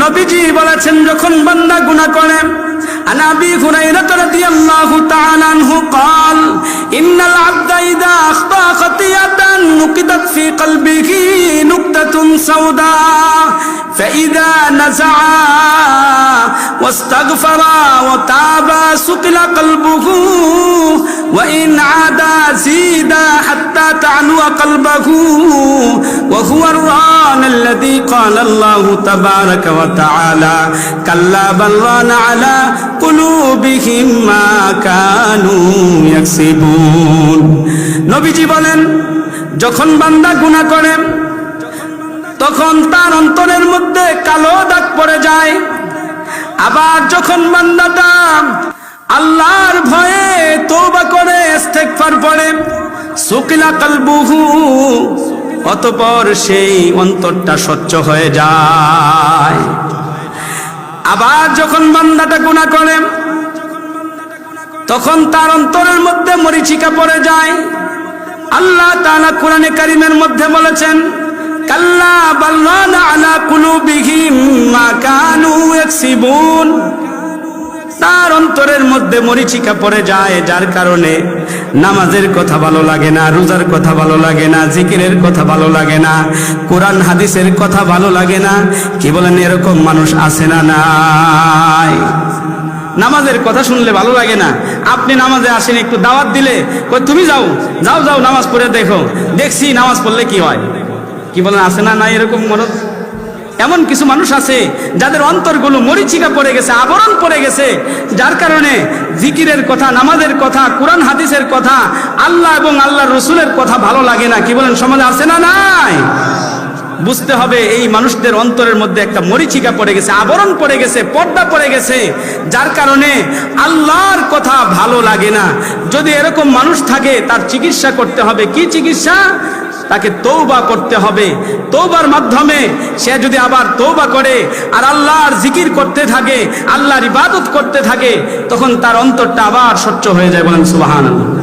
নবীজি বলেছেন যখন বান্দা গুনাহ করে عن أبي هريرة رضي الله تعالى عنه قال إن العبد إذا أخطأ خطيئة نكتت في قلبه نكتة سوداء فإذا نزع واستغفر وتاب سقل قلبه وإن عاد زيد حتى تعلو قلبه وهو الران الذي قال الله تبارك وتعالى كلا بل ران على قلوبهم ما كانوا يكسبون নবীজি বলেন যখন বান্দা গুনাহ করে তখন তার অন্তরের মধ্যে কালো দাগ পড়ে যায়। আবার যখন বান্দাটা আল্লাহর ভয়ে তওবা করে ইস্তেগফার পড়ে সুকিলা কলবুহু অতঃপর সেই অন্তরটা স্বচ্ছ হয়ে যায়। আবার যখন বান্দাটা গুনাহ করে তখন তার অন্তরের মধ্যে মরিচিকা পড়ে যায়। আল্লাহ তাআলা কোরআনে কারীমের মধ্যে বলেছেন কাল্লা বাল রানা আলা কুলুবিহিম মা কানু ইয়াকসিবুন, তার অন্তরের মধ্যে মরিচিকা পড়ে যায়, যার কারণে নামাজের কথা ভালো লাগে না, রোজার কথা ভালো লাগে না, জিকিরের কথা ভালো লাগে না, কোরআন হাদিসের কথা ভালো লাগে না। কি বলেন, এরকম মানুষ আছে না নাই? নামাজের কথা শুনলে ভালো লাগে না। আপনি নামাজে আসেন, একটু দাওয়াত দিলে কই তুমি যাও যাও যাও নামাজ পড়ে দেখো, দেখছি নামাজ পড়লে কি হয়। কি বলেন, আছে না নাই এরকম মরদ? এমন কিছু মানুষ আছে যাদের অন্তরগুলো মরিচিকা পড়ে গেছে, আবরণ পড়ে গেছে, যার কারণে জিকিরের কথা, নামাজের কথা, কোরআন হাদিসের কথা, আল্লাহ এবং আল্লাহর রসুলের কথা ভালো লাগে না। কি বলেন, সমাজে আছে না নাই? বুঝতে হবে এই মানুষদের অন্তরের মধ্যে একটা মরিচিকা পড়ে গেছে, আবরণ পড়ে গেছে, পর্দা পড়ে গেছে, যার কারণে আল্লাহর কথা ভালো লাগে না। যদি এরকম মানুষ থাকে তার চিকিৎসা করতে হবে। কি চিকিৎসা? তাকে তওবা করতে হবে। তওবার মাধ্যমে সে যদি আবার তওবা করে আর আল্লাহর জিকির করতে থাকে, আল্লাহর ইবাদত করতে থাকে, তখন তার অন্তরটা আবার স্বচ্ছ হয়ে যায়। বলেন সুবহানাল্লাহ।